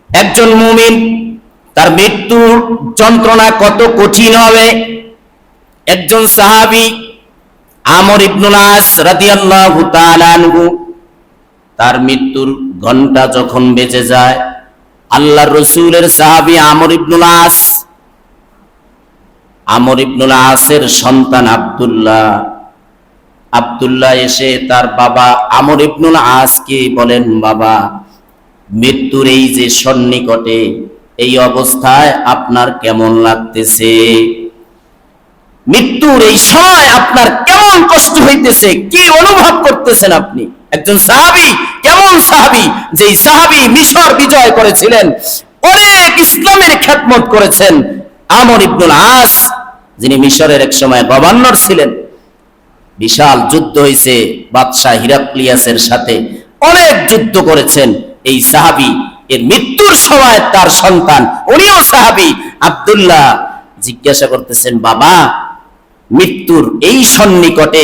একজন মুমিন তার মৃত্যুর যন্ত্রণা কত কঠিন হবে। একজন সাহাবী আমর ইবনুল আস রাদিয়াল্লাহু তাআলা আনহু, তার মৃত্যুর ঘন্টা যখন বেজে যায়, আল্লাহর রাসূলের সাহাবী আমর ইবনুল আসের সন্তান আব্দুল্লাহ এসে তার বাবা আমর ইবনুল আসকে বলেন, বাবা, মৃত্যুর এই যে সন্নিকটে, এই অবস্থায় আপনার কেমন লাগতেছে? মৃত্যুর এই সময় আপনার কেমন কষ্ট হইতেছে, কি অনুভব করতেছেন আপনি? একজন সাহাবী, কেমন সাহাবী, যেই সাহাবী মিশর বিজয় করেছিলেন, অনেক ইসলামের খেদমত করেছেন। আমর ইবনুল আস, যিনি মিশরের এক সময় গভর্নর ছিলেন, বিশাল যুদ্ধ হয়েছে বাদশাহ হিরাক্লিয়াসের সাথে, অনেক যুদ্ধ করেছেন। এই সাহাবী এর মৃত্যুর সময় তার সন্তান, উনিও সাহাবী আব্দুল্লাহ, জিজ্ঞাসা করতেছেন, বাবা, মৃত্যুর এই সন্নিকটে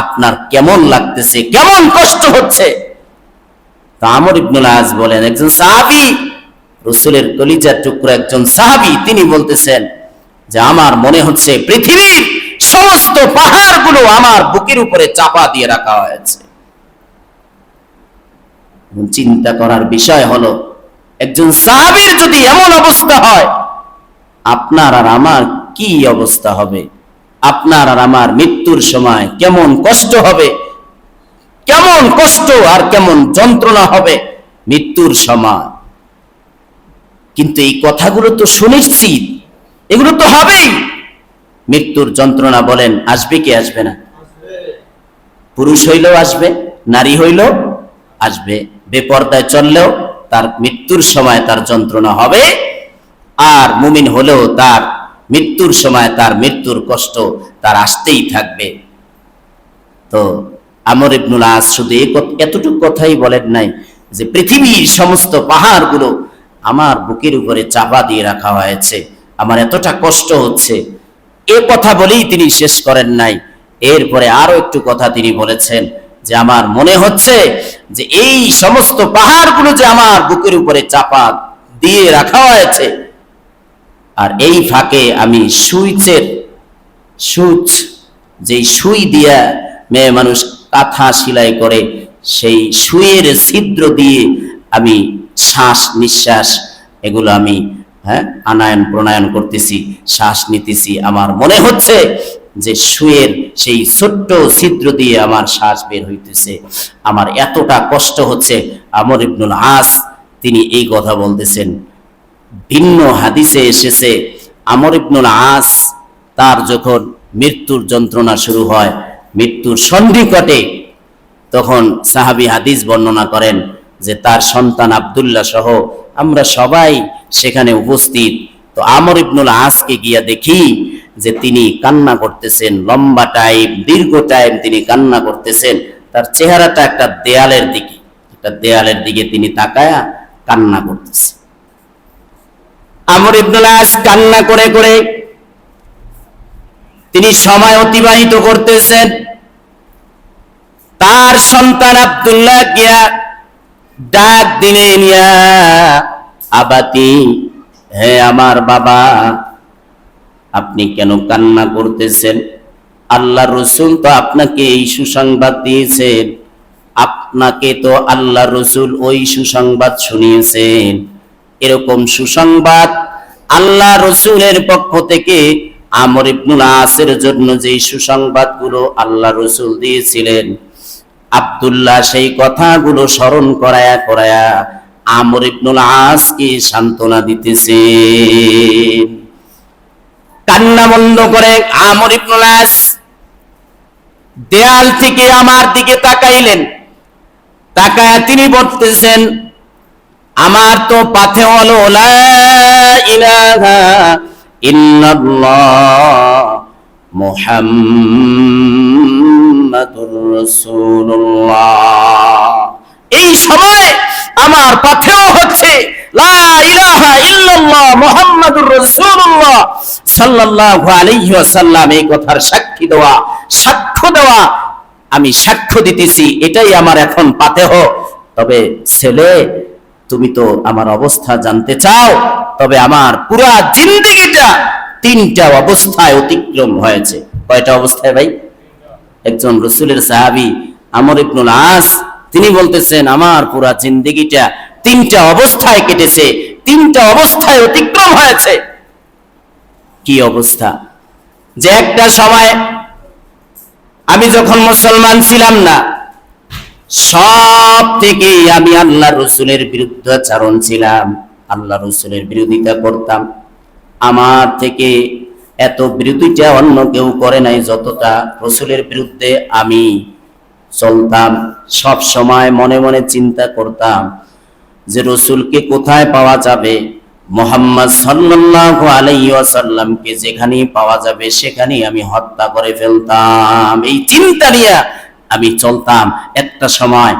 আপনার কেমন লাগতেছে, কেমন কষ্ট হচ্ছে? তা আমর ইবনুল আস বলেন, একজন সাহাবী, রাসূলের কলিজার টুকরা একজন সাহাবী, তিনি বলতেছেন যে আমার মনে হচ্ছে পৃথিবীর সমস্ত পাহাড়গুলো আমার বুকের উপরে চাপা দিয়ে রাখা হয়েছে। চিন্তা করার বিষয় হলো, একজন সাহাবীর যদি এমন অবস্থা হয়, আপনার আর আমার কি অবস্থা হবে? আপনার আর আমার মৃত্যুর সময় কেমন কষ্ট হবে, কেমন কষ্ট আর কেমন যন্ত্রণা হবে মৃত্যুর সময়। কিন্তু এই কথাগুলো তো সুনিশ্চিত, এগুলো তো হবেই। মৃত্যুর যন্ত্রণা বলেন আসবে কি আসবে না? পুরুষ হইলেও আসবে, নারী হইলেও আসবে। বেপরদায় চললেও তার মৃত্যুর সময় তার যন্ত্রণা হবে, আর মুমিন হলেও তার মৃত্যুর সময় তার মৃত্যুর কষ্ট তার আসতেই থাকবে। তো আমর ইবনুল আস শুধু এতটুকু কথাই বলেন নাই যে পৃথিবীর সমস্ত পাহাড়গুলো আমার বুকের উপরে চাপা দিয়ে রাখা হয়েছে, আমার এতটা কষ্ট হচ্ছে, এ কথা বলেই তিনি শেষ করেন নাই। এরপরে আরো একটু কথা তিনি বলেছেন যে আমার মনে হচ্ছে যে এই সমস্ত পাহাড়গুলো যে আমার বুকের উপরে চাপা দিয়ে রাখা হয়েছে, আর এই ফাঁকে আমি যেই সুই দিয়া মেয়ে মানুষ কাঁথা সেলাই করে, সেই সুইয়ের ছিদ্র দিয়ে আমি শ্বাস নিঃশ্বাস এগুলো আমি আনায়ন প্রণয়ন করতেছি, শ্বাস নিতেছি। আমার মনে হচ্ছে যে সুইয়ের সেই ছোট্ট ছিদ্র দিয়ে আমার শ্বাস বের হইতেছে, আমার এতটা কষ্ট হচ্ছে। আমর ইবনুল আস তিনি এই কথা বলতেছেন। ভিন্ন হাদিসে এসেছে, আমর ইবনুল আস তার যখন মৃত্যুর যন্ত্রণা শুরু হয়, মৃত্যুর সন্ধিকটে, তখন সাহাবী হাদিস বর্ণনা করেন যে তার সন্তান আব্দুল্লাহ সহ আমরা সবাই সেখানে উপস্থিত। তো আমর ইবনুল আসকে গিয়া দেখি যে তিনি কান্না করতেছেন, লম্বা টাইম, দীর্ঘ টাইম তিনি কান্না করতেছেন। তার চেহারাটা একটা দেয়ালের দিকে তিনি তাকায়া কান্না করতেছে। আমর ইবনুল আস কান্না করে করে তিনি সময় অতিবাহিত করতেছেন। তার সন্তান আব্দুল্লাহ গিয়া ডাক দিলেন, ইয়া আবাতি, হে আমার বাবা, আপনি কেন কান্না করতেছেন? আল্লাহ রসুল তো আপনাকে এই সুসংবাদ দিয়েছেন, আপনাকে তো আল্লাহ রসুল ওই সুসংবাদ শুনিয়েছেন। এরকম সুসংবাদ আল্লাহ রসুলের পক্ষ থেকে আমর ইবনুল আসের জন্য যে সুসংবাদগুলো আল্লাহ রসুল দিয়েছিলেন, আব্দুল্লাহ সেই কথাগুলো স্মরণ করায়া আমর ইবনুল আসকে সান্ত্বনা দিতেছে। কান্না বন্ধ করে আমর ইবনুল আস দেয়াল থেকে আমার দিকে তাকাইলেন। তাকায়া তিনি বলতেছেন, আমার তো পাথে হলো লা ইলাহা ইল্লাল্লাহ মুহাম্মাদুর রাসূলুল্লাহ। এই সময় আমার পাথেও হচ্ছে লা ইলাহা ইল্লাল্লাহ মুহাম্মাদুর রাসূলুল্লাহ সাল্লাল্লাহু আলাইহি ওয়াসাল্লাম, এই কথার সাক্ষ্য দেওয়া, আমি সাক্ষ্য দিতেছি, এটাই আমার এখন পাথেহ। তবে ছেলে, তুমি তো আমার অবস্থা জানতে চাও, তবে আমার পুরা জিন্দেগিটা তিনটা অবস্থায় অতিক্রম হয়েছে। কয়টা অবস্থায় ভাই? একজন রাসূলের সাহাবী আমর ইবনুল আস তিনি বলতেছেন আমার পুরা জিন্দেগিটা তিনটা অবস্থায় কেটেছে, তিনটা অবস্থায় অতিক্রম হয়েছে। কি অবস্থা? যে একটা সময় আমি যখন মুসলমান ছিলাম না, সব থেকে আমি আল্লাহ রসুলের বিরুদ্ধাচরণ ছিলাম, আল্লাহ রসুলের বিরোধিতা করতাম। আমার থেকে এত বিরোধিতা অন্য কেউ করে নাই যতটা রসুলের বিরুদ্ধে আমি চলতাম। সব সময় মনে মনে চিন্তা করতাম যে রসুলকে কোথায় পাওয়া যাবে, মুহাম্মদ সাল্লাল্লাহু আলাইহি ওয়াসাল্লামকে যেখানেই পাওয়া যাবে সেখানেই আমি হত্যা করে ফেলতাম। এই চিন্তা নিয়ে আমি চলতাম। একটা সময়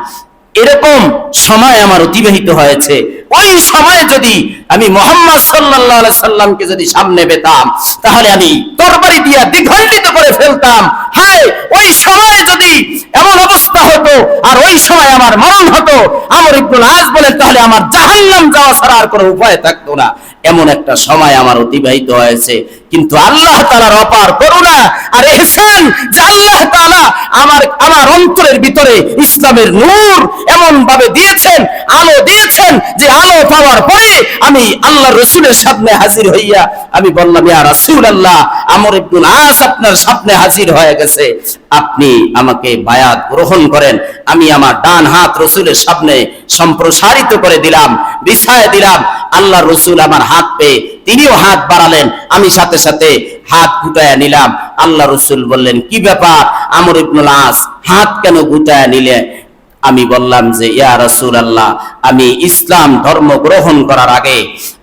এরকম সময় আমার অতিবাহিত হয়েছে, ওই সময় যদি আমি মুহাম্মদ সাল্লাল্লাহু আলাইহি সাল্লামকে যদি সামনে পেতাম তাহলে আমি তরবারি দিয়ে দ্বিখণ্ডিত করে ফেলতাম। হায়, ওই সময় যদি এমন অবস্থা হতো আর ওই সময় আমার মরণ হতো, আমর ইবনুল আস বলেন, তাহলে আমার জাহান্নাম যাওয়া ছাড়া আর কোনো উপায় থাকতো না। এমন একটা সময় আমার অতিবাহিত হয়েছে। কিন্তু আল্লাহ তাআলার অপার করুণা আর ইহসান যে আল্লাহ তাআলা আমার অন্তরের ভিতরে ইসলামের নূর এমন ভাবে দিয়েছেন, আলো দিয়েছেন, যে আলো পাওয়ার পরে আমি আল্লাহর রাসূলের সামনে হাজির হইয়া আমি বললাম, ইয়া রাসূলুল্লাহ, আমর ইবনুল আস আপনার সামনে হাজির হয়ে গেছে, আপনি আমাকে বায়াত গ্রহণ করেন। আমি আমার ডান হাত রাসূলের সামনে সম্প্রসারিত করে দিলাম, বিছায় দিলাম। আল্লাহ রাসূল আমার হাত পেয়ে তিনিও হাত বাড়ালেন, আমি সাথে সাথে হাত গুটায়া নিলাম। আল্লাহ রাসূল বললেন, কি ব্যাপার আমর ইবনুল আস, হাত কেন গুটায়া নিলে? আমি বললাম যে, ইয়া রাসূলুল্লাহ, আমি ইসলাম ধর্ম গ্রহণ করার আগে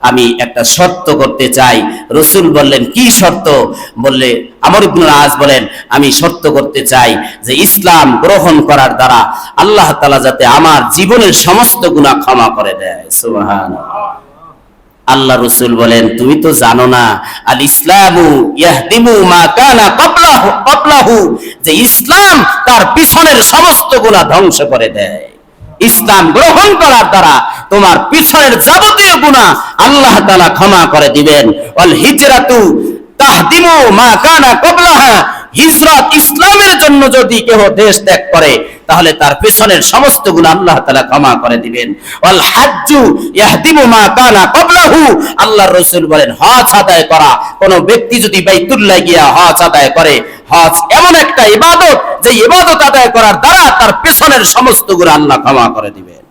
আমি একটা শর্ত করতে চাই। রাসূল বললেন, কি শর্ত? বললে আমর ইবনুল আস বলেন, আমি শর্ত করতে চাই যে ইসলাম গ্রহণ করার দ্বারা আল্লাহ তাআলা যাতে আমার জীবনের সমস্ত গুনাহ ক্ষমা করে দেয়। সুবহানাল্লাহ। আল্লাহ রসুল বলেন, তুমি তো জানো না, আল ইসলামু ইয়াহদিমু মা কানা ক্বাবলাহু, যে ইসলাম তার পিছনের সমস্ত গুনাহ ধ্বংস করে দেয়। ইসলাম গ্রহণ করার দ্বারা তোমার পিছনের যাবতীয় গুনাহ আল্লাহ তাআলা ক্ষমা করে দিবেন। ওয়াল হিজরাতু তাহদিমু মা কানা ক্বাবলাহা, হিজরত ইসলামের জন্য যদি কেহ দেশ ত্যাগ করে তাহলে তার পেছনের সমস্ত গুনাহ আল্লাহ তাআলা ক্ষমা করে দিবেন। ওয়াল হাজ্জু ইয়াহদিমু মা কানা ক্বাবলাহু, আল্লাহর রাসূল বলেন, হজ আদায় করা, কোন ব্যক্তি যদি বাইতুল্লাহ গিয়া হজ আদায় করে, হজ এমন একটা ইবাদত যে ইবাদত আদায় করার দ্বারা তার পেছনের সমস্ত গুনাহ আল্লাহ ক্ষমা করে দিবেন।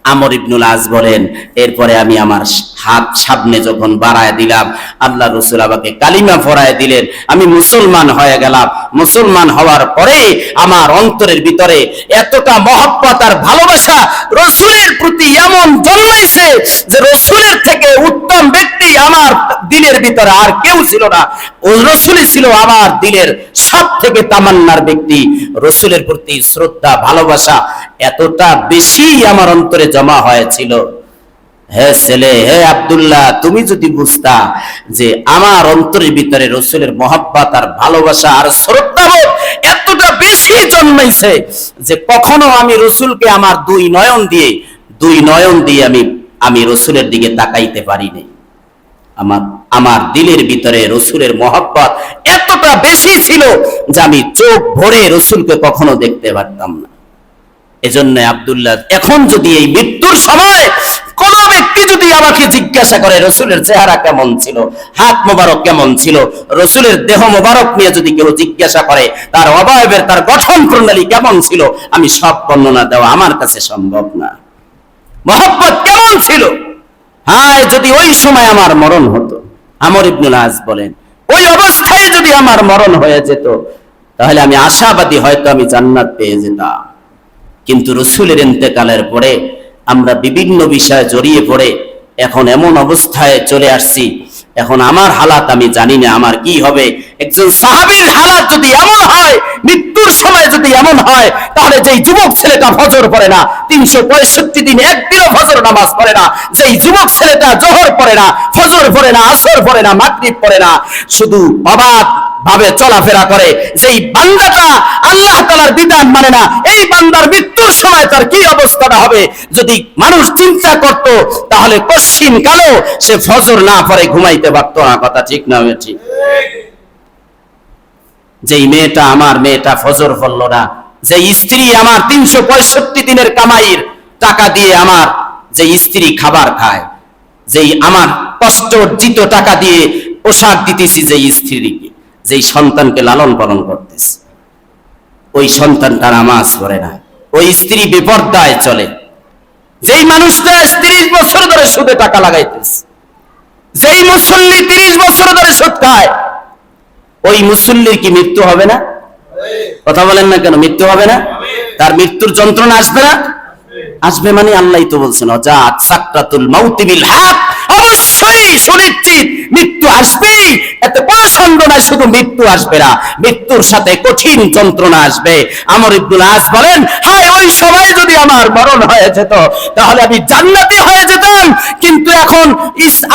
আমর ইবনুল আস বলেন, এরপরে আমি আমার হাত সামনে যখন বাড়ায় দিলাম, আল্লাহ রাসূল আমাকে কালিমা পড়ায় দিলেন, আমি মুসলমান হয়ে গেলাম। মুসলমান হওয়ার পরে আমার অন্তরের ভিতরে এতটা মহব্বত আর ভালোবাসা রাসূলের প্রতি এমন জন্মাইছে যে রাসূলের থেকে উত্তম ব্যক্তি আমার দিলের ভিতরে আর কেউ ছিল না। ওই রাসূলই ছিল আমার দিলের সব থেকে তামান্নার ব্যক্তি। রাসূলের প্রতি শ্রদ্ধা ভালোবাসা এতটা বেশি আমার অন্তরে জমা হয়েছিল। হে ছেলে, হে আব্দুল্লাহ, তুমি যদি বুঝতা যে আমার অন্তরের ভিতরে রাসূলের মহব্বত আর ভালোবাসা আর শ্রদ্ধাবোধ এতটা বেশি জন্মাইছে যে কখনো আমি রাসূলকে আমার দুই নয়ন দিয়ে আমি রাসূলের দিকে তাকাইতে পারিনি। আমার দিলের ভিতরে রাসূলের মহব্বত এতটা বেশি ছিল যে আমি চোখ ভরে রাসূলকে কখনো দেখতে পারতাম না। এজন্য আব্দুল্লাহ, এখন যদি এই মৃত্যুর সময় কোন ব্যক্তি যদি আমাকে জিজ্ঞাসা করে রাসূলের চেহারা কেমন ছিল, হাত মোবারক কেমন ছিল, রাসূলের দেহ মোবারক নিয়ে যদি কেউ জিজ্ঞাসা করে তার অবয়বের, তার গঠন প্রণালী কেমন ছিল, আমি সব বর্ণনা দেওয়া আমার কাছে সম্ভব না। মহব্বত কেমন ছিল, হায় যদি ওই সময় আমার মরণ হতো। আমর ইবনুল আস বলেন, ওই অবস্থায় যদি আমার মরণ হয়ে যেত তাহলে আমি আশাবাদী, হয়তো আমি জান্নাত পেয়ে যেতাম। কিন্তু রাসূলের ইন্তেকালের পরে আমরা বিভিন্ন বিষয়ে জড়িয়ে পড়ে এখন এমন অবস্থায় চলে আসছি, এখন আমার হালাত আমি জানি না আমার কি হবে। একজন সাহাবীর হালাত যদি এমন হয়, মৃত্যুর সময় যদি এমন হয়, তাহলে যেই যুবক ছেলেটা ফজর পড়ে না, 365 দিন একদিনও ফজর নামাজ পড়ে না, যেই যুবক ছেলেটা জোহর পড়ে না, ফজর পড়ে না, আসর পড়ে না, মাগরিব পড়ে না, শুধু অবাধ ভাবে চলাফেরা করে, যেই বান্দাটা আল্লাহ তাআলার বিধান মানে না, এই বান্দার মৃত্যুর সময় তার কি অবস্থাটা হবে যদি মানুষ চিন্তা করত, তাহলে কশিন কালেও সে ফজর না পড়ে ঘুমাইতে পারতো না। কথা ঠিক না ঠিক? যেই মেয়েটা, আমার মেয়েটা ফজর পড়লো না, যে স্ত্রী আমার 365 দিনের কামাইয়ের টাকা দিয়ে আমার যে স্ত্রী খাবার খায়, যেই আমার কষ্ট অর্জিত টাকা দিয়ে পোশাক দিতেছি, যেই স্ত্রীকে, যেই সন্তানকে লালন পালন করতেছি, ওই সন্তানটা নামাজ পড়ে না, ওই স্ত্রী বেপরদায় চলে, যেই মানুষটা 30 বছর ধরে সুদে টাকা লাগাইতেছে, যেই মুসল্লি 30 বছর ধরে সুদ খায়, ওই মুসল্লির কি মৃত্যু হবে না? কথা বলেন না কেন? মৃত্যু হবে না? তার মৃত্যুর যন্ত্রণা আসবে না? আসবে। মানে আল্লাহই তো বলছেন, জাত সাকরাতুল মাউতি বিল হক, অবশ্যই সুনিশ্চিত মৃত্যু আসবেই, এতে কোনো সন্দেহ নাই। শুধু মৃত্যু আসবে না, মৃত্যুর সাথে কঠিন যন্ত্রণা আসবে। আমর ইবনুল আস বলেন, হায় ওই সময় যদি আমার মরণ হয়ে যেত তাহলে আমি জান্নাতি হয়ে যেতাম, কিন্তু এখন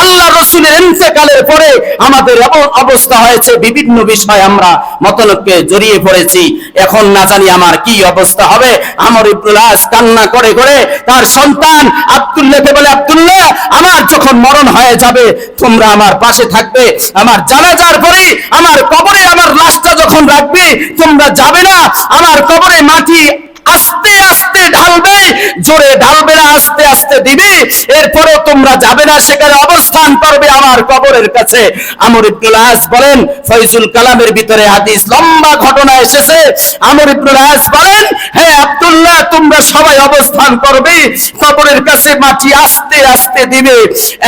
আল্লাহ রাসূলের ইন্তেকালের পরে আমাদের এমন অবস্থা হয়েছে, বিভিন্ন বিষয় আমরা মতলবকে জড়িয়ে পড়েছি, এখন না জানি আমার কি অবস্থা হবে। আমর ইবনুল আস কান্না করে করে তার সন্তান আব্দুল্লাহকে বলে, আব্দুল্লাহ, আমার যখন মরণ হয়ে যাবে তোমরা আমার পাশে থাকবে, আমার জানাজার পরে আমার কবরে আমার লাশটা যখন রাখবে তোমরা যাবে না, আমার কবরে মাটি আস্তে আস্তে ঢালবে, জোরে ঢালবে না, আস্তে আস্তে দিবে, এরপরে তোমরা যাবে না, সেখানে অবস্থান করবে আমার কবরের কাছে। আমর ইবনুল আস বলেন, ফয়জুল কালামের ভিতরে হাদিস লম্বা ঘটনা এসেছে। আমর ইবনুল আস বলেন, হে আব্দুল্লাহ, তোমরা সবাই অবস্থান করবে, কবরের কাছে মাটি আস্তে আস্তে দিবে।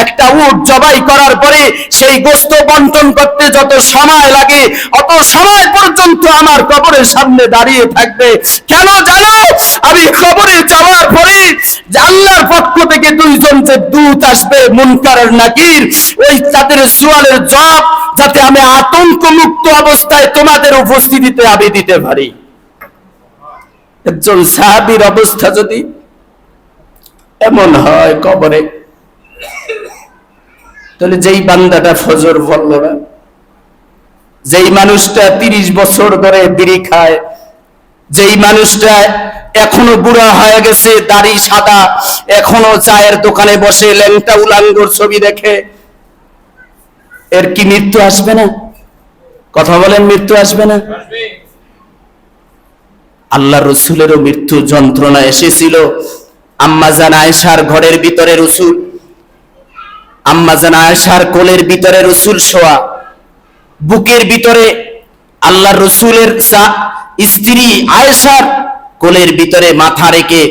একটা উট জবাই করার পরে সেই গোশত বন্টন করতে যত সময় লাগে অত সময় পর্যন্ত আমার কবরের সামনে দাঁড়িয়ে থাকবে। কেন জানো? আমি কবরে যাওয়ার পরে আল্লাহর পক্ষ থেকে দুইজন যে দূত আসবে, মুনকার আর নাকির, ওই তাদের সওয়ালের জবাব যাতে আমি আতঙ্ক মুক্ত অবস্থায় তোমাদের উপস্থিতিতে আমি দিতে পারি। একজন সাহাবীর অবস্থা যদি এমন হয় কবরে, তাহলে যেই বান্দাটা ফজর পড়ল না, যেই মানুষটা 30 বছর ধরে বিড়ি খায়, যেই মানুষটা এখনো বুড়া হয়ে গেছে, দাড়ি সাদা, এখনো চায়ের দোকানে বসে ল্যাংটা উলাঙ্গর ছবি দেখে, এর কি মৃত্যু আসবে না? কথা বলেন, মৃত্যু আসবে না? আল্লাহ রসুলেরও মৃত্যু যন্ত্রণা এসেছিল। আম্মাজান আয়েশার ঘরের ভিতরে রসুল, আম্মাজান আয়েশার কোলের ভিতরে রসুল শোয়া, বুকের ভিতরে আল্লাহ রসুলের স্ত্রী আয়েশার কোলের ভিতরে মাথা রেখে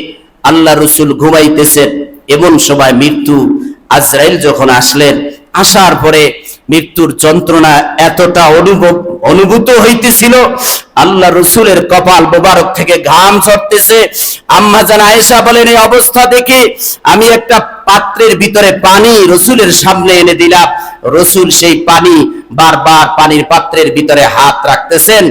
আল্লাহ রসুল ঘুমাইতেছেন। এমন সময় মৃত্যু আজরাইল যখন আসলেন, আসার পরে মৃত্যুর যন্ত্রণা এতটা অনুভূত হইতেছিল, আল্লাহ রসুলের কপাল মোবারক থেকে ঘাম ঝরতেছে। আম্মাজান আয়েশা বলেন, এই অবস্থা দেখে আমি একটা পাত্রের ভিতরে পানি রসুলের সামনে এনে দিলাম। রসুল সেই পানি বারবার পানির পাত্রের ভিতরে হাত রাখতেছেন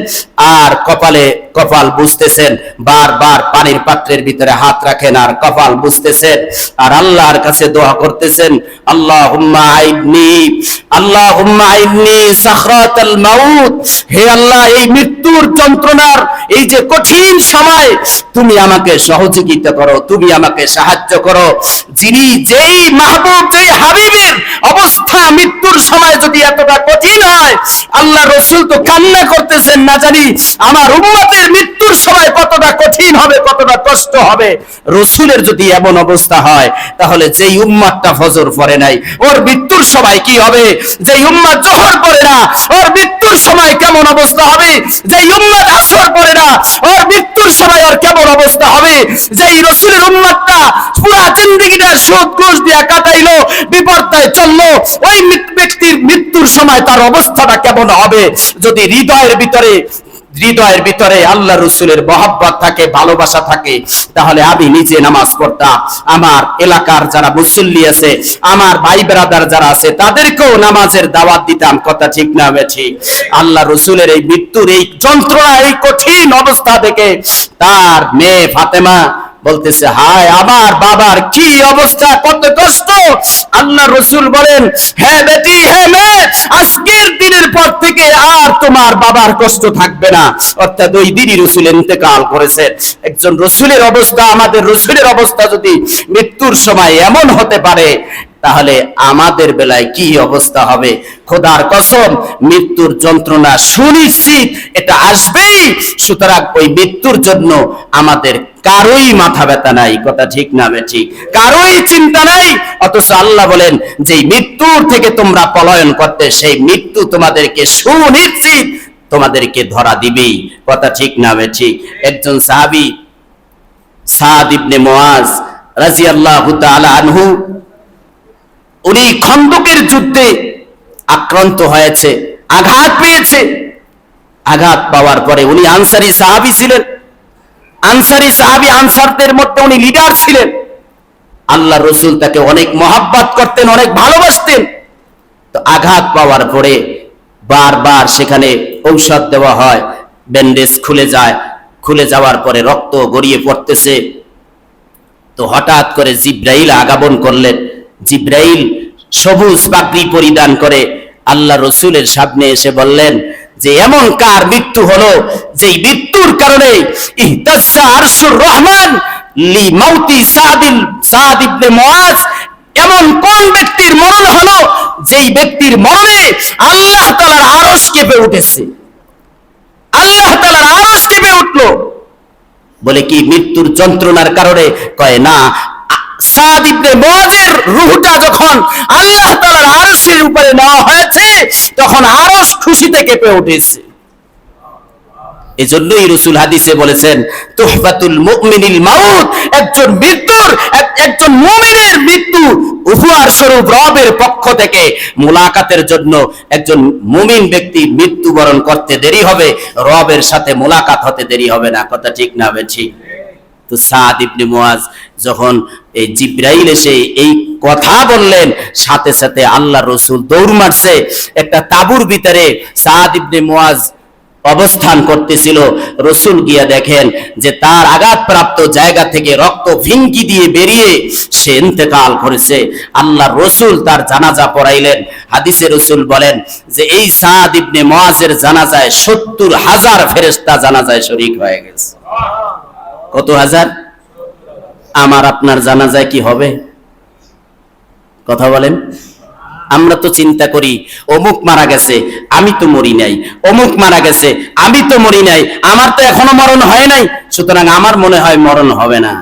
আর কপালে কপাল বুঝতেছেন, বারবার পানির পাত্রের ভিতরে হাত রাখেন আর কপাল বুঝতেছেন আর আল্লাহর কাছে দোয়া করতেছেন, আল্লাহুম্মা আইদনি, আল্লাহুম্মা আইদনি সাখরাতাল মাউত, হে আল্লাহ, এই মৃত্যুর যন্ত্রণার এই যে কঠিন সময় তুমি আমাকে সহযোগিতা করো, তুমি আমাকে সাহায্য করো। যিনি যেই মাহবুব, যেই হাবিবের অবস্থা মৃত্যুর সময় যদি এতটা কঠিন হয়, আল্লাহ রসুল তো কান্না করতেছেন, না জানি আমার উম্মতের মৃত্যুর সময় কতটা কঠিন হবে, কতটা কষ্ট হবে। রসুলের যদি এমন অবস্থা হয়, তাহলে যেই উম্মতটা ফজর পড়ে নাই, ওর মৃত্যুর সময় কি হবে? যেই উম্মত জোহর পড়ে না, ওর মৃত্যুর সময় কেমন অবস্থা হবে? যেই উম্মত আসর পড়ে না, ওর মৃত্যুর সময় ওর কেমন অবস্থা হবে? যেই রসুলের উম্মতটা পুরা জিন্দেগিটা সুদ ঘুষ দিয়ে কাটাইলো, বিপর্যয় চললো, ওই ব্যক্তির মৃত্যুর সময় তার অবস্থাটা কেমন হবে? যদি হৃদয়ের ভিতরে আল্লাহ রসুলের মহব্বত থাকে, ভালোবাসা থাকে, তাহলে আমি নিজে নামাজ পড়তাম, আমার এলাকার যারা মুসল্লি আছে, আমার ভাই ব্রাদার যারা আছে, তাদেরকেও নামাজের দাওয়াত দিতাম। কথা ঠিক না বেঠি? আল্লাহ রসুলের এই মৃত্যুর এই যন্ত্রণা, এই কঠিন অবস্থা দেখে তার মেয়ে ফাতেমা বলতেছে, হায় আমার বাবার কি অবস্থা, কত কষ্ট। আল্লাহ রসুল বলেন, হ্যাঁ বেটি, হ্যাঁ মেয়ে, আজকের দিনের পর থেকে থেকে আর তোমার বাবার কষ্ট থাকবে না। অর্থাৎ ওই দিনই রাসূল ইন্তেকাল করেছেন। একজন রাসূলের অবস্থা, আমাদের রাসূলের অবস্থা যদি মৃত্যুর সময় এমন হতে পারে, তাহলে আমাদের বেলায় কি অবস্থা হবে? খোদার কসম, মৃত্যুর যন্ত্রণা সুনিশ্চিত, এটা আসবেই। সুতরাং ওই মৃত্যুর জন্য আমাদের কারোই মাথা ব্যথা নাই, কথা ঠিক না ঠিক? কারোই চিন্তা নাই। অথচ আল্লাহ বলেন যে মৃত্যুর থেকে তোমরা পলায়ন করতে, সেই মৃত্যু তোমাদেরকে সুনিশ্চিত তোমাদেরকে ধরা দিবেই, কথা ঠিক না ঠিক? একজন সাহাবী সাদ ইবনে মুআজ রাদিয়াল্লাহু তাআলা আনহু, উনি খন্দকের যুদ্ধে আক্রান্ত হয়েছে, আঘাত পেয়েছে। আঘাত পাওয়ার পরে উনি আনসারী সাহাবী ছিলেন। আনসারী সাহাবী, আনসারদের মধ্যে উনি লিডার ছিলেন। আল্লাহ রাসূল তাকে অনেক মহব্বত করতেন, অনেক ভালোবাসতেন। তো আঘাত পাওয়ার পরে বারবার সেখানে ঔষধ দেওয়া হয়, ব্যান্ডেজ খুলে যায়। খুলে যাওয়ার পরে রক্ত গড়িয়ে পড়তেছে। তো হঠাৎ করে জিবরাইল আগমন করলেন। জিবরাইল সবুজ পাগড়ি পরিধান করে আল্লাহ রাসূলের সামনে এসে বললেন যে এমন কার মৃত্যু হলো যেই মৃত্যুর কারণে ইহতাজ্জা আরশুর রহমান লি মাউতি সাদ ইবনে মুআজ, এমন কোন ব্যক্তির মরণ হলো যেই ব্যক্তির মরণে আল্লাহ তাআলার আরশ কেঁপে উঠেছে? আল্লাহ তাআলার আরশ কেঁপে উঠলো। বলে কি মৃত্যুর যন্ত্রণার কারণে? কয় না, সাদ ইবনে মুআজের রূহটা যখন আল্লাহ তাআলার আরশের উপরে নেওয়া হয়েছে, তখন আরশ খুশিতে কেঁপে উঠেছে। এজন্যই রাসূল হাদিসে বলেছেন তুহফাতুল মুমিনিল মাউত, একজন মুমিনের মৃত্যু উপহার স্বরূপ রবের পক্ষ থেকে। মুলাকাতের জন্য একজন মুমিন ব্যক্তি মৃত্যুবরণ করতে দেরি হবে, রবের সাথে মুলাকাত হতে দেরি হবে না, কথা ঠিক না ঠিক? তো সাদ ইবনে মুআজ যখন এই জিবরাইল এসে এই কথা বললেন, সাথে সাথে আল্লাহ রাসূল দৌড় মারছে। একটা তাঁবুর ভিতরে সাদ ইবনে মুআজ অবস্থান করতেছিল। রাসূল গিয়া দেখেন যে তার আঘাতপ্রাপ্ত জায়গা থেকে রক্ত ভিঙ্কি দিয়ে বেরিয়ে সে ইন্তেকাল করেছে। আল্লাহ রাসূল তার জানাজা পড়াইলেন। হাদিসে রাসূল বলেন যে এই সাদ ইবনে মুআজের জানাজায় ৭০,০০০ ফেরেশতা জানাজায় শরীক হয়ে গেছে। কত হাজার? আমার আপনার জানাজায় কি হবে? কথা বলেন। আমরা তো চিন্তা করি অমুক মারা গেছে, আমি তো মরি নাই, অমুক মারা গেছে, আমি তো মরি নাই, আমার তো এখনো মরণ হয় নাই, সুতরাং আমার মনে হয় মরণ হবে না।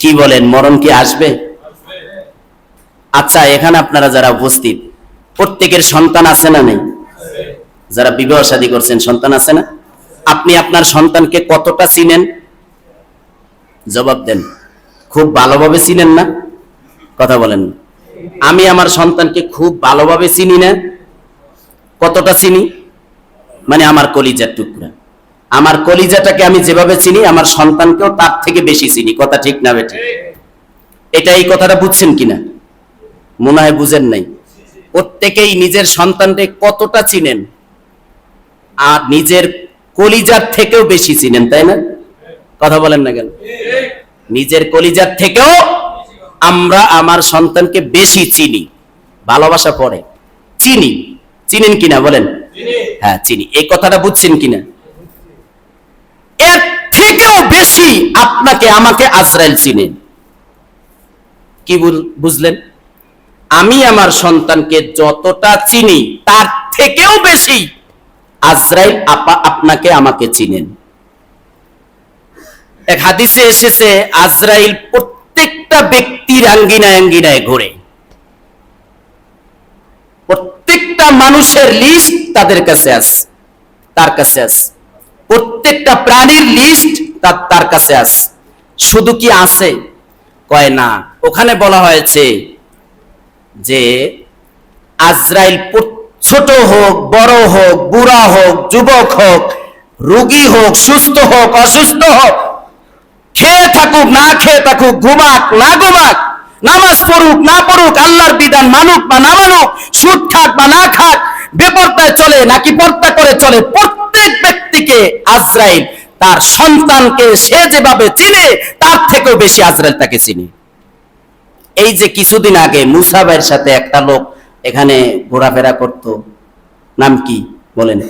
কি বলেন, মরণ কি আসবে? আচ্ছা, এখানে আপনারা যারা উপস্থিত, প্রত্যেকের সন্তান আছে না নেই? যারা বিবাহ শাদী করছেন, সন্তান আছে না? আপনি আপনার সন্তানকে কতটা চিনেন? জবাব দেন। খুব ভালোভাবে চিনেন না? কথা বলেন। আমি আমার সন্তানকে খুব ভালোভাবে চিনি না। কতটা চিনি? মানে আমার কলিজার টুকরা। আমার কলিজাটাকে আমি যেভাবে চিনি, আমার সন্তানকেও তার থেকে বেশি চিনি, কথা ঠিক না বেঠিক? এটা এই কথাটা বুঝছেন কিনা? মনে হয় বুঝেন নাই। প্রত্যেকেই নিজের সন্তানকে কতটা চিনেন, আর নিজের কলিজার থেকেও বেশি চিনেন, তাই না? কথা বলেন না কেন? নিজের কলিজার থেকেও আমরা আমার সন্তানকে বেশি চিনি। ভালোবাসা পরে চিনি। চিনেন কিনা বলেন? হ্যাঁ, চিনি। এই কথাটা বুঝছেন কিনা? এর থেকেও বেশি আপনাকে আমাকে আজরাইল চিনেন। কি বুঝলেন? আমি আমার সন্তানকে যতটা চিনি, তার থেকেও বেশি আজরাইল আপনাকে আমাকে চিনেন। এক হাদিসে এসেছে আজরাইল প্রত্যেকটা ব্যক্তির আঙ্গিনায় আঙ্গিনায় ঘুরে। প্রত্যেকটা মানুষের লিস্ট তাদের কাছে আছে, তার কাছে আছে। প্রত্যেকটা প্রাণীর লিস্ট তার কাছে আছে। শুধু কি আছে? কয় না। ওখানে বলা হয়েছে যে আজরাইল ছোট হোক, বড় হোক, বুড়া হোক, যুবক হোক, রোগী হোক, সুস্থ হোক, অসুস্থ হোক, খেয়ে থাকুক না খেয়ে থাকুক, ঘুমাক না ঘুমাক, নামাজ পড়ুক না পড়ুক, আল্লাহর বিধান মানুক বা না মানুক, সুদ খাক বা না খাক, বেপরদায় চলে নাকি পর্দা করে চলে, প্রত্যেক ব্যক্তিকে আজরাইল তার সন্তানকে সে যেভাবে চিনে, তার থেকেও বেশি আজরাইল তাকে চিনে। এই যে কিছুদিন আগে মুসা ভাইয়ের সাথে একটা লোক এখানে ঘোরাফেরা করত, নাম কি বলেন?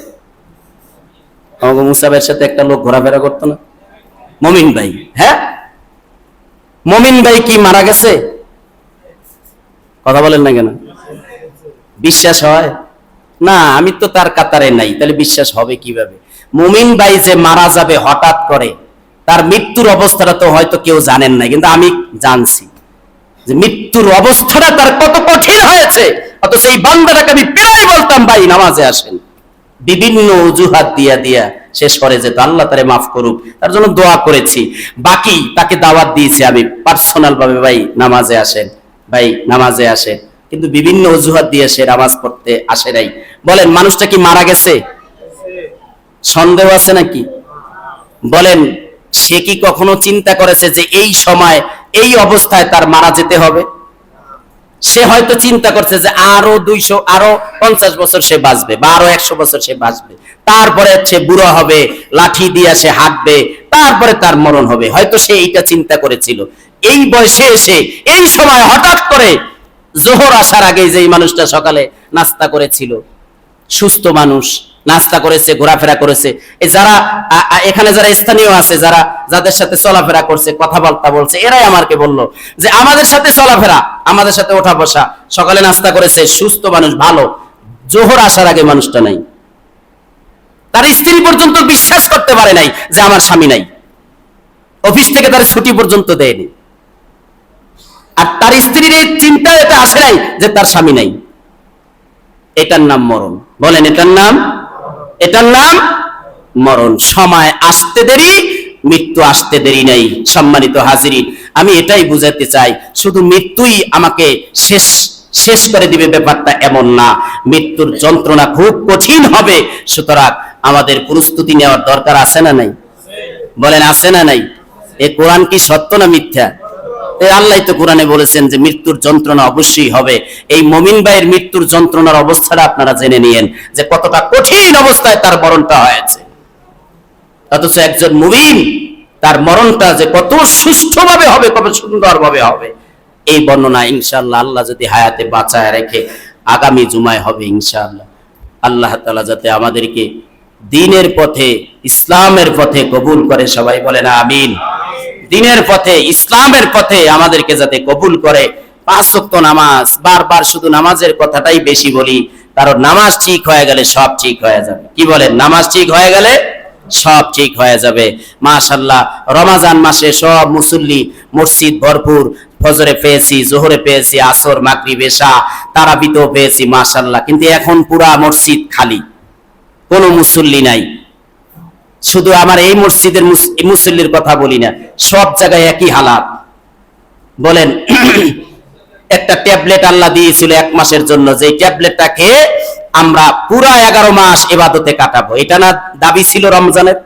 আমাকে মুসাবের সাথে একটা লোক ঘোরাফেরা করতো না, মমিন ভাই। হ্যাঁ, মমিন ভাই কি মারা গেছে? কথা বলেন না কেন? বিশ্বাস হয় না? আমি তো তার কাতারে নাই, তাহলে বিশ্বাস হবে কিভাবে? মুমিন ভাই যে মারা যাবে হঠাৎ করে, তার মৃত্যুর অবস্থাটা তো হয়তো কেউ জানেন না, কিন্তু আমি জানছি যে মৃত্যুর অবস্থাটা তার কত কঠিন হয়েছে। অথচ এই বান্দাটাকে আমি প্রায় বলতাম, ভাই নামাজে আসেন, বিভিন্ন অজুহাত দিয়া দিয়া শেষ করে যেত। আল্লাহ তারে মাফ করুক, তার জন্য দোয়া করেছি। বাকি তাকে দাওয়াত দিয়েছি আমি পার্সোনাল ভাবে, ভাই নামাজে আসেন, ভাই নামাজে আসেন, কিন্তু বিভিন্ন অজুহাত দিয়ে সে নামাজ পড়তে আসে নাই। বলেন মানুষটা কি মারা গেছে? সন্দেহ আছে নাকি? বলেন সে কি কখনো চিন্তা করেছে যে এই সময় এই অবস্থায় তার মারা যেতে হবে? সে হয়তো চিন্তা করছে যে আরো 200 আরো 50 বছর সে বাঁচবে, বা আরো 100 বছর সে বাঁচবে, তারপরে সে বুড়ো হবে, লাঠি দিয়ে সে হাঁটবে, তারপরে তার মরণ হবে। হয়তো সে এইটা চিন্তা করেছিল। এই বয়সে এসে এই সময় হঠাৎ করে জোহর আসার আগে যে মানুষটা সকালে নাস্তা করেছিল, সুস্থ মানুষ, নাস্তা করেছে, ঘোরাফেরা করেছে, এই যারা এখানে যারা স্থানীয় আছে, যারা যাদের সাথে চলাফেরা করছে, কথাবার্তা বলছে, এরাই আমাকে বললো যে আমাদের সাথে চলাফেরা, আমাদের সাথে ওঠা বসা, সকালে নাস্তা করেছে, সুস্থ মানুষ, ভালো। জোহর আসার আগে মানুষটা নাই। তার স্ত্রী পর্যন্ত বিশ্বাস করতে পারে নাই যে আমার স্বামী নাই। অফিস থেকে তার ছুটি পর্যন্ত দেয়নি। আর তার স্ত্রীর এই চিন্তা এটা আসে নাই যে তার স্বামী নাই। এটার নাম মরণ। বলেন এটার নাম মরণ। সময় আসতে দেরি, মৃত্যু আসতে দেরি নাই। সম্মানিত হাজিরিন, আমি এটাই বুঝাতে চাই, শুধু মৃত্যুই আমাকে শেষ করে দিবে ব্যাপারটা এমন না। মৃত্যুর যন্ত্রণা খুব কঠিন হবে। সুতরাং আমাদের প্রস্তুতি নেওয়ার দরকার আছে না নাই? বলেন আছে না নাই? এ কোরআন কি সত্য না মিথ্যা? আল্লাহ তো কোরআনে বলেছেন যে মৃত্যুর যন্ত্রণা অবশ্যই হবে। এই মমিন ভাইয়ের মৃত্যুর যন্ত্রণার অবস্থাটা আপনারা জেনে নিয়েন যে কতটা কঠিন অবস্থায় তার মরণটা হয়েছে। অথচ একজন মুমিন তার মরণটা যে কত সুষ্ঠুভাবে হবে, কত সুন্দরভাবে হবে, এই বর্ণনা ইনশাআল্লাহ আল্লাহ যদি হায়াতে বাঁচায় রেখে আগামী জুমায় হবে ইনশাআল্লাহ। আল্লাহ তাআলা যাতে আমাদেরকে দ্বীনের পথে, ইসলামের পথে কবুল করে। সবাই বলেন আমিন। দ্বীনের পথে, ইসলামের পথে আমাদেরকে যাতে কবুল করে। 5 ওয়াক্ত নামাজ, বারবার শুধু নামাজের কথাটাই বেশি বলি, কারণ নামাজ ঠিক হয়ে গেলে সব ঠিক হয়ে যাবে। কি বলেন? নামাজ ঠিক হয়ে গেলে সব ঠিক হয়ে যাবে। মাশাআল্লাহ, রমাজান মাসে সব মুসল্লি, মসজিদ ভরপুর। ফজরে পেয়েছি, জোহরে পেয়েছি, আসর, মাগরিব, এশা, তারাবিতেও পেয়েছি মাশাআল্লাহ। কিন্তু এখন পুরা মসজিদ খালি, কোনো মুসল্লি নাই। শুধু আমার এই মসজিদের মুসল্লির কথা বলি না, সব জায়গায় একই হালাত। বলেন একটা ট্যাবলেট আল্লাহ দিয়েছিল 1 মাসের জন্য, যে ট্যাবলেটটা খেয়ে আমরা পুরা 11 মাস ইবাদতে কাটাবো। এটা না দাবি ছিল রমজানের?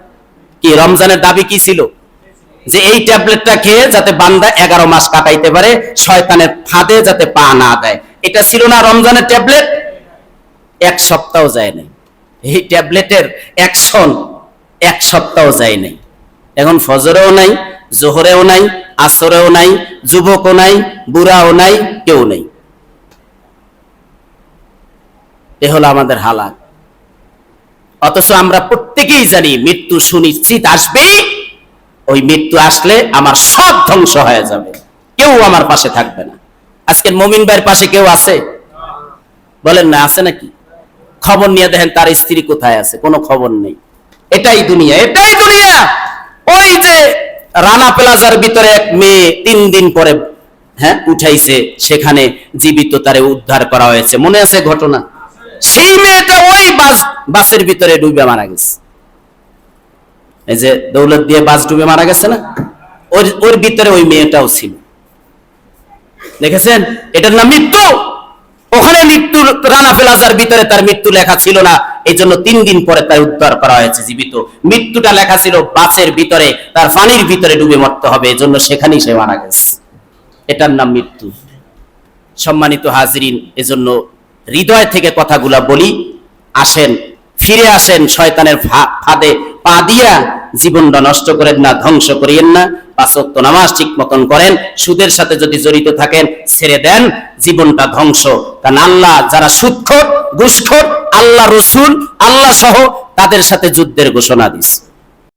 কি রমজানের দাবি কি ছিল? যে এই ট্যাবলেটটা খেয়ে যাতে বান্দা 11 মাস কাটাইতে পারে, শয়তানের ফাঁদে যাতে পা না দেয়। এটা ছিল না রমজানের ট্যাবলেট? 1 সপ্তাহ যায় নাই এই ট্যাবলেটের অ্যাকশন, 1 সপ্তাহ যায় নাই। এখন ফজরেও নাই, জোহরেও নাই, আসরেও নাই, যুবকও নাই, বুড়াও নাই, কেউ নাই। এ হলো আমাদের হালাত। অথচ আমরা প্রত্যেকেই জানি মৃত্যু সুনিশ্চিত আসবেই। ওই মৃত্যু আসলে আমার সব ধ্বংস হয়ে যাবে, কেউ আমার পাশে থাকবে না। আজকের মুমিন ভাইয়ের পাশে কেউ আছে? বলেন না, আছে নাকি? খবর নিয়ে দেখেন তার স্ত্রী কোথায় আছে, কোনো খবর নেই। এটাই দুনিয়া, এটাই দুনিয়া। ওই যে রানা প্লাজার ভিতরে এক মেয়ে 3 দিন পরে উঠাইছে, সেখানে জীবিত তারে উদ্ধার করা হয়েছে, মনে আছে ঘটনা? সেই মেয়েটা ওই বাসের ভিতরে ডুবে মারা গেছে। এই যে দৌলত দিয়ে বাস ডুবে মারা গেছে না, ওর ভিতরে ওই মেয়েটাও ছিল। দেখেছেন? এটার নাম মৃত্যু। ওখানে মৃত্যু, রানা প্লাজার ভিতরে তার মৃত্যু লেখা ছিল না, এই জন্য 3 দিন পরে তার উদ্ধার করা হয়েছে জীবিত। মৃত্যুটা লেখা ছিল বাসের ভিতরে, তার পানির ভিতরে ডুবে মরতে হবে, এই জন্য সেখানেই সে মারা গেছে। এটার নাম মৃত্যু। সম্মানিত হাজিরিন, এজন্য হৃদয় থেকে কথাগুলা বলি। আসেন ফিরে আসেন, শয়তানের ফাঁদে পা দিয়া জীবনটা নষ্ট করেন না, ধ্বংস করিয়েন না। 5 ওয়াক্ত নামাজ ঠিক মতন করেন, সুদের সাথে যদি জড়িত থাকেন ছেড়ে দেন, জীবনটা ধ্বংস। কারণ আল্লাহ যারা সুদখোর, ঘুষখোর, আল্লাহ রসুল, আল্লাহ সহ তাদের সাথে যুদ্ধের ঘোষণা দিচ্ছে।